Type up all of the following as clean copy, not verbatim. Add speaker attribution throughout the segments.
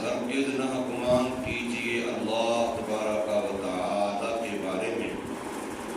Speaker 1: ہرگز نہ گمان کیجیے اللہ تبارک و تعالیٰ کے بارے میں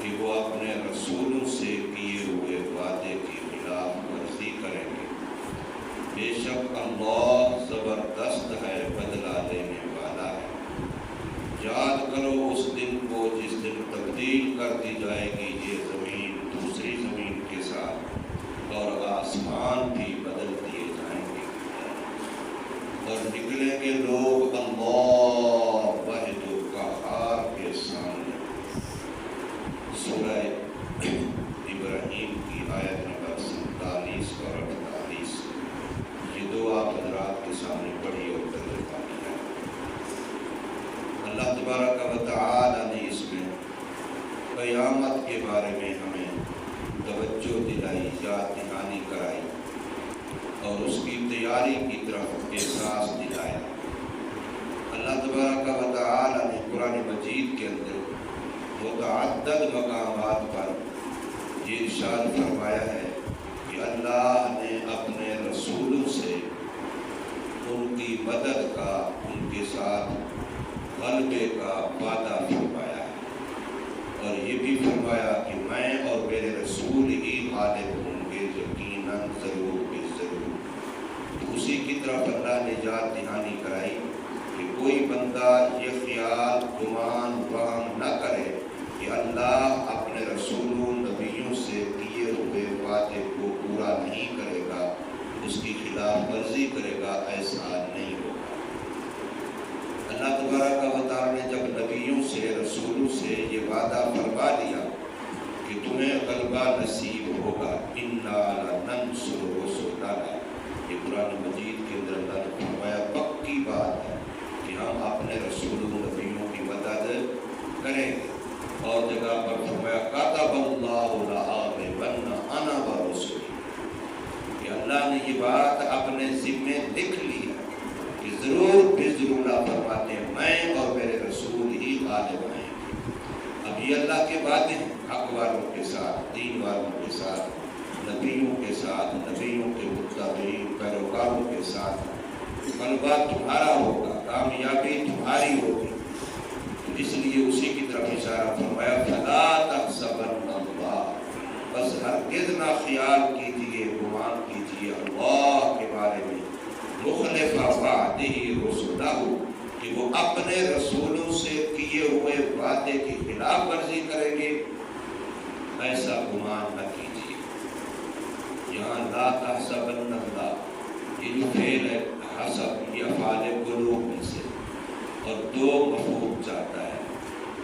Speaker 1: کہ وہ اپنے رسولوں سے کیے ہوئے وعدے کی خلاف ورزی کریں گے۔ بے شک اللہ زبردست ہے، بدلہ دینے والا ہے۔ یاد کرو اس دن کو جس دن تبدیل کر دی جائے گی یہ زمین دوسری زمین کے ساتھ، اور آسمان بھی بدل دیے جائیں گے، اور نکلیں گے لوگ اللہ واحد القہار کے سامنے۔ سورہ ابراہیم کی آیت نمبر 47 اور 48، یہ دو آپ حضرات کے سامنے پڑھی اور ترجمہ ہے۔ اللہ تبارک و تعالی نے اس میں قیامت کے بارے میں ہمیں توجہ دلائی، یاد دہانی کرائی، اور اس کی تیاری کی طرف احساس دلایا۔ اللہ تبارک و تعالی نے قرآن مجید کے اندر متعدد مقامات پر یہ ارشاد فرمایا ہے کہ اللہ نے اپنے رسولوں سے ان کی مدد کا، ان کے ساتھ غلبے کا وعدہ فرمایا ہے، اور یہ بھی فرمایا کہ میں اور میرے رسول ہی غالب ہوں گے، یقیناً ضرور بھی ضرور۔ تو اسی کی طرف اللہ نے یاد دہانی کرائی کہ کوئی بندہ یہ خیال، گمان، وہم نہ کرے کہ اللہ اپنے رسولوں، نبیوں سے کیے ہوئے وعدے کو پورا نہیں کرے گا، اس کی خلاف ورزی کرے گا، ایسا نہیں ہوگا۔ اللہ تبارک و تعالی نے جب نبیوں سے، رسولوں سے یہ وعدہ فرما دیا کہ تمہیں غلبہ نصیب ہوگا، اِنَّا لَنَنصُرُ رُسُلَنَا، یہ قرآن مجید کے اندر اللہ نے فرمایا پکی بات ہے کہ ہم اپنے رسولوں، نبیوں کی مدد کریں گے۔ اور جگہ پر فرمایا کَتَبَ اللَّهُ لَأَغْلِبَنَّ أَنَا وَرُسُلِي، کہ اللہ نے یہ بات اپنے ذمے لکھ لی ہے کہ ضرور بھی ضرور اللہ فرماتے ہیں میں اور میرے رسول ہی غالب آئیں گے۔ اب یہ اللہ کے وعدے ہیں حق والوں کے ساتھ، دین والوں کے ساتھ، نبیوں کے ساتھ، نبیوں کے متبعین پیروکاروں کے ساتھ، غلبہ تمہارا ہوگا، کامیابی تمہاری ہوگی۔ اس لیے اسی کی طرف اشارہ فرمایا فَلَا تَحْسَبَنَّ اللَّهَ، بس ہرگز نہ خیال کیجیے، گمان کیجیے اللہ کے بارے میں مخلف وعدہ رسلہ، کہ وہ اپنے رسولوں سے کیے ہوئے وعدے کی خلاف ورزی کریں گے، ایسا گمان نہ کیجیے۔ یہاں لا تحسبن اللہ، یہ جو فعل ہے حسب، یہ افعال قلوب میں سے، اور دو مفعول چاہتا ہے،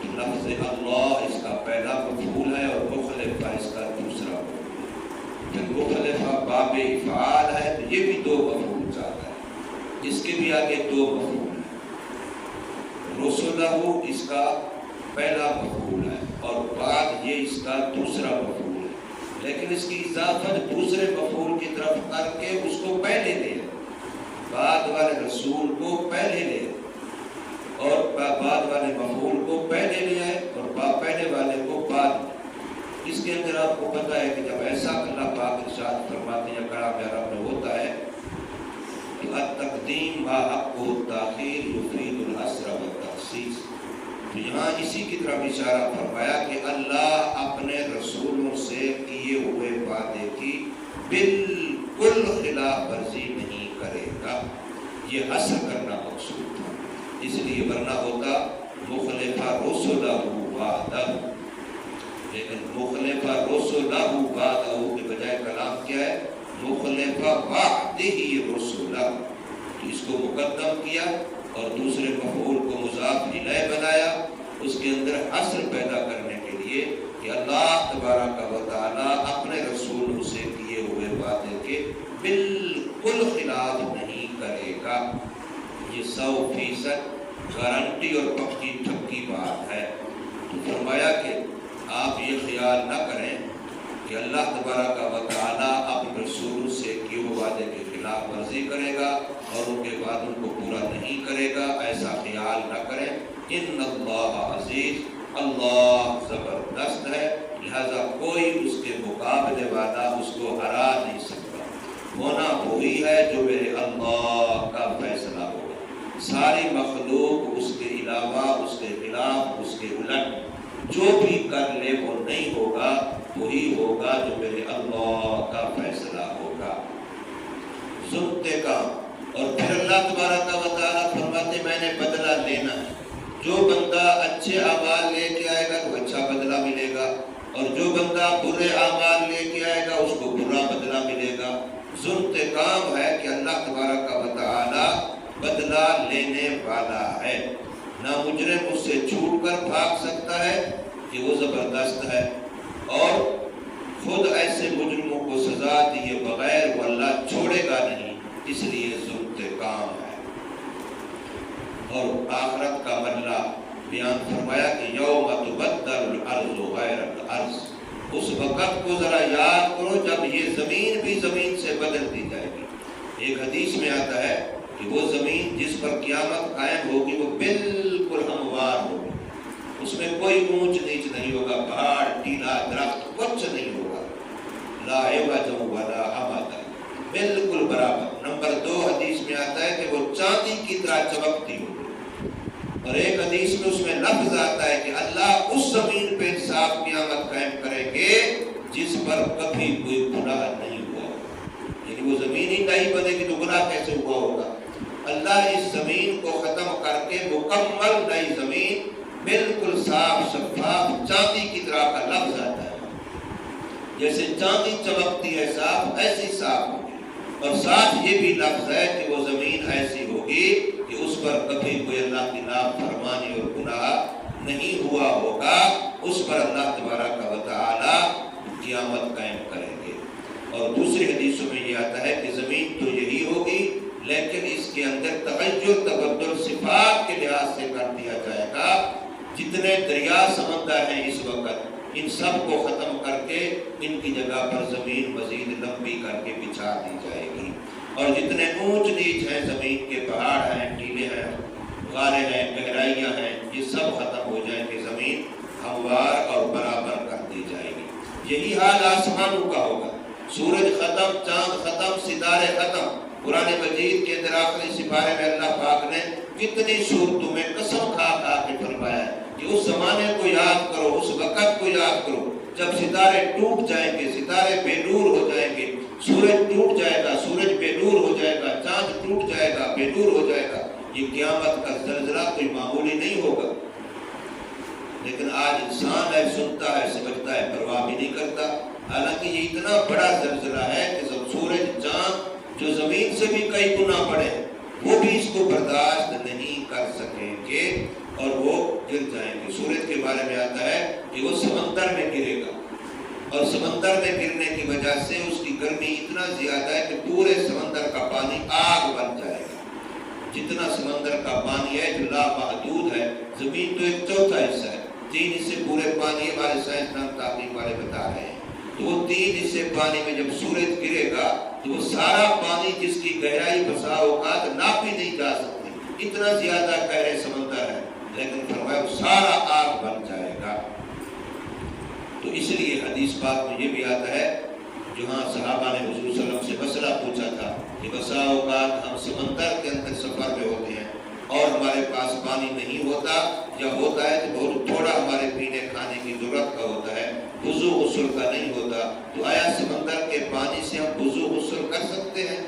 Speaker 1: تو لفظ اللہ اس کا پہلا مفعول ہے اور مخلفہ اس کا دوسرا مفعول ہے۔ پھر مخلفہ باب افعال ہے تو یہ بھی دو مفعول چاہتا ہے، اس کے بھی آگے دو مفعول ہیں۔ رسولہ اس کا پہلا مفعول ہے اور بعد یہ اس کا دوسرا مفعول ہے، لیکن اس کی اضافت دوسرے مفعول کی طرف کر کے اس کو پہلے لے، بعد والے رسول کو پہلے لے، اور بعد والے مفعول کو پہلے لے آئے اور پہلے والے کو بعد میں۔ اس کے اندر آپ کو پتہ ہے کہ جب ایسا اللہ پاک ارشاد فرماتے ہیں کلام عرب میں ہوتا ہے کہ التقدیم ما حق التاخیر یفید الحصر والتخصیص، تو یہاں اسی کی طرف اشارہ فرمایا کہ اللہ اپنے رسولوں سے کیے ہوئے وعدے کی بالکل خلاف ورزی نہیں کرے گا، یہ حصر کرنا مقصود تھا، اس لیے ورنہ ہوتا مخلفہ رسلہ وعدہ، لیکن مخلفہ رسلہ وعدہ کے بجائے کلام کیا ہے مخلفہ وعدہ رسلہ، تو اس کو مقدم کیا اور دوسرے مفعول کو مضاف الیہ بنایا، اس کے اندر حصر پیدا کرنے کے لیے کہ اللہ تبارک و تعالی اپنے رسولوں سے کیے ہوئے وعدے کے بالکل خلاف نہیں کرے گا۔ یہ 100% گارنٹی اور پکی ٹھکی بات ہے۔ تو فرمایا کہ آپ یہ خیال نہ کریں کہ اللہ تبارک و تعالیٰ اپنے رسولوں سے کیے ہوئے وعدے کے خلاف ورزی کرے گا اور ان کے وعدوں کو پورا نہیں کرے گا، ایسا خیال نہ کریں۔ ان اللہ عزیز، اللہ زبردست ہے، لہذا کوئی اس کے مقابلے والا اس کو ہرا نہیں سکتا۔ ہونا وہی ہے جو میرے اللہ کا فیصلہ ہوگا۔ ساری مخلوق اس کے علاوہ، اس کے خلاف، اس کے الٹ جو بھی کر لے وہ نہیں ہوگا، وہی ہوگا جو میرے اللہ کا فیصلہ ہوگا۔ سنتے کا اور پھر اللہ تبارک و تعالیٰ فرماتے میں نے بدلہ لینا ہے۔ جو بندہ اچھے اعمال لے کے آئے گا تو اچھا بدلہ ملے گا، اور جو بندہ برے اعمال لے کے آئے گا اس کو برا بدلہ ملے گا۔ ذوالانتقام ہے کہ اللہ تبارک و تعالیٰ بدلہ لینے والا ہے۔ نہ مجرم اس سے چھوٹ کر بھاگ سکتا ہے کہ وہ زبردست ہے، اور خود ایسے مجرموں کو سزا دیے بغیر وہ اللہ چھوڑے گا نہیں، اس لیے ذوالانتقام ہے۔ اور آخرت کا مرحلہ بیان فرمایا کہ یوم تبدل الارض غیر الارض، اس وقت کو ذرا یاد کرو جب یہ زمین بھی زمین سے بدل دی جائے گی۔ ایک حدیث میں آتا ہے کہ وہ زمین جس پر قیامت قائم ہوگی وہ بالکل ہموار ہوگی، اس میں کوئی اونچ نیچ نہیں ہوگا، پہاڑ ٹیلا درخت کچھ نہیں ہوگا، لا عوج ولا امتا، بالکل برابر۔ نمبر 2 حدیث میں آتا ہے کہ وہ چاندی کی طرح چمکتی ہوگی، اور ایک حدیث میں اس میں لفظ آتا ہے کہ اللہ اس زمین پہ انصاف قیامت قائم کریں گے جس پر کبھی کوئی گناہ نہیں ہوا، یعنی وہ زمین ہی نہیں بنے گی تو گناہ کیسے ہوا ہوگا؟ اللہ اس زمین کو ختم کر کے مکمل نئی زمین بالکل صاف شفاف چاندی کی طرح کا لفظ آتا ہے، جیسے چاندی چمکتی ہے صاف ایسی صاف ہوگی، اور ساتھ یہ بھی لفظ ہے کہ وہ زمین ایسی ہوگی کہ اس پر کبھی کوئی اللہ کی نافرمانی اور گناہ نہیں ہوا ہوگا، اس پر اللہ تبارک و تعالی قیامت قائم کریں گے۔ اور دوسری حدیثوں میں یہ آتا ہے کہ زمین تو یہی ہوگی لیکن اس کے اندر تغیر تبدل صفات کے لحاظ سے کر دیا جائے گا۔ جتنے دریا سمندر ہیں اس وقت ان سب کو ختم کر کے ان کی جگہ پر زمین مزید لمبی کر کے بچھا دی جائے گی، اور جتنے اونچ نیچ ہیں زمین کے پہاڑ ہیں ٹیلے ہیں غاریں ہیں گہرائیاں ہیں یہ سب ختم ہو جائیں گے، زمین ہموار اور برابر کر دی جائے گی۔ یہی حال آسمانوں کا ہوگا، سورج ختم، چاند ختم، ستارے ختم۔ قرآن مجید کے اندر آخری سپارے میں اللہ پاک نے کتنی صورتوں میں قسم کھا کھا کے فرمایا ہے کہ اس زمانے کو یاد کرو، اس وقت کو یاد کرو جب ستارے ٹوٹ جائیں گے، ستارے بے نور ہو جائیں گے، سورج ٹوٹ جائے گا، سورج بے نور ہو جائے گا، چاند ٹوٹ جائے گا، بے نور ہو جائے گا۔ یہ قیامت کا زلزلہ کوئی معمولی نہیں ہوگا، لیکن آج انسان ہے، سنتا ہے، سمجھتا ہے، پرواہ بھی نہیں کرتا۔ حالانکہ یہ اتنا بڑا زلزلہ ہے کہ جب سورج چاند جو زمین سے بھی کئی گنا بڑے وہ بھی اس کو برداشت نہیں کر سکیں گے اور وہ گر جائیں گے۔ سورج کے بارے میں آتا ہے کہ وہ سمندر میں گرے گا، اور سمندر میں گرنے کی وجہ سے اس کی گرمی اتنا زیادہ ہے کہ پورے سمندر کا پانی آگ بن جائے گا۔ جتنا سمندر کا پانی ہے جو لامحدود ہے، زمین تو ایک چوتھا حصہ ہے، 3 حصے پورے پانی ہمارے سائنسدان تعلیم والے بتا رہے ہیں، تو وہ 3 حصے پانی میں جب سورج گرے گا تو وہ سارا پانی جس کی گہرائی بسا ہوگا تو ناپی نہیں جا سکتی، اتنا زیادہ گہرے سمندر ہے، لیکن فرمایا وہ سارا آگ بن جائے گا۔ تو اس لیے حدیث پاک میں یہ بھی آتا ہے، جہاں صحابہ نے حضور صلی اللہ علیہ وسلم سے مسئلہ پوچھا تھا کہ بسا اوقات ہم سمندر کے اندر سفر میں ہوتے ہیں اور ہمارے پاس پانی نہیں ہوتا، یا ہوتا ہے تو بہت تھوڑا ہمارے پینے کھانے کی ضرورت کا ہوتا ہے، وضو غسل کا نہیں ہوتا، تو آیا سمندر کے پانی سے ہم وضو غسل کر سکتے ہیں؟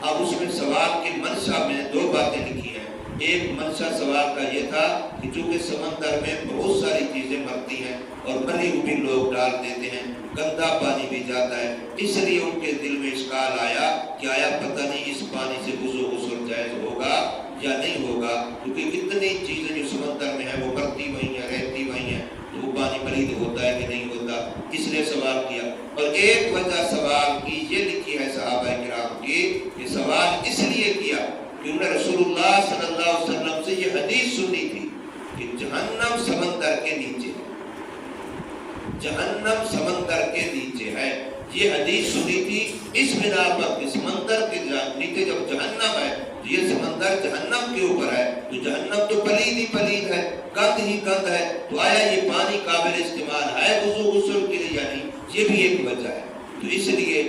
Speaker 1: اب اس میں سوال کی منشا میں 2 باتیں لکھی ہیں۔ ایک منشا سوال کا یہ تھا کہ چونکہ سمندر میں بہت ساری چیزیں مرتی ہیں اور مری ہوئی لوگ ڈال دیتے ہیں، گندا پانی بھی جاتا ہے، اس لیے ان کے دل میں اشکال آیا کہ آیا پتہ نہیں اس پانی سے وضو غسل جائز ہوگا یا نہیں ہوگا، کیونکہ کتنی چیزیں جو سمندر میں ہیں وہ مرتی وہیں ہیں، رہتی وہیں ہیں، تو وہ پانی پلید ہوتا ہے کہ نہیں ہوتا، اس لیے سوال کیا۔ اور ایک وجہ سوال کی یہ لکھی ہے صحابہ کرام کی کہ سوال اس لیے کیا کہ انہوں نے رسول اللہ صلی اللہ علیہ وسلم سے یہ حدیث سنی تھی کہ جہنم سمندر کے نیچے ہے، جہنم سمندر کے نیچے ہے، یہ حدیث سنی تھی اس بنا پر کہ سمندر کے نیچے جب جہنم ہے تو یہ سمندر جہنم کے اوپر ہے، تو جہنم تو پلید ہی پلید ہے، گند ہی گند ہے، تو آیا یہ پانی قابل استعمال ہے وضو غسل کے لیے یا نہیں؟ یہ بھی ایک وجہ ہے۔ تو اس لیے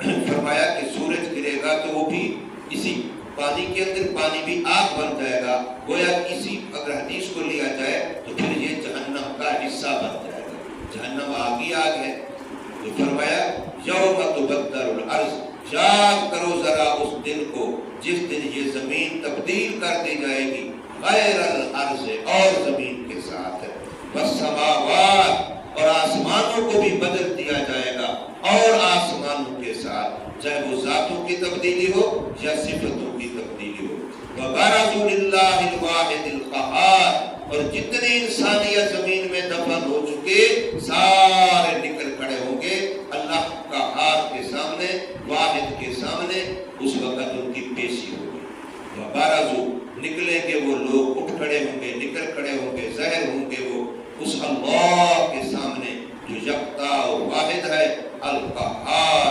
Speaker 1: فرمایا کہ سورج گرے گا تو وہ بھی اسی پانی کے اندر پانی بھی آگ بن جائے گا. گویا اسی اگر حدیث کو لیا جائے تو پھر یہ جہنم کا حصہ بن جائے گا. جہنم آگ ہی آگ ہے. تو فرمایا یوم تبدل الارض، یاد کرو ذرا اس دن کو جس دن یہ زمین تبدیل کر دی جائے گی غیر الارض، اور زمین کے ساتھ، والسماوات، اور آسمانوں کو بھی بدل دیا جائے گا اور آسمانوں کے ساتھ، چاہے وہ ذاتوں کی تبدیلی ہو یا صفتوں کی تبدیلی ہو. وَبَرَزُوا لِلَّهِ الْوَاحِدِ الْقَهَّارِ، اور جتنے انسانیت زمین میں دفن ہو چکے سارے نکل کھڑے ہوں گے اللہ قہار کے سامنے، واحد کے سامنے. اس وقت ان کی پیشی ہوگی. وَبَرَزُوا، نکلیں گے وہ لوگ، اٹھ کھڑے ہوں گے، نکل کھڑے ہوں گے، ظاہر ہوں گے وہ اس اللہ کے سامنے جو یکتا اور واحد ہے، القہار،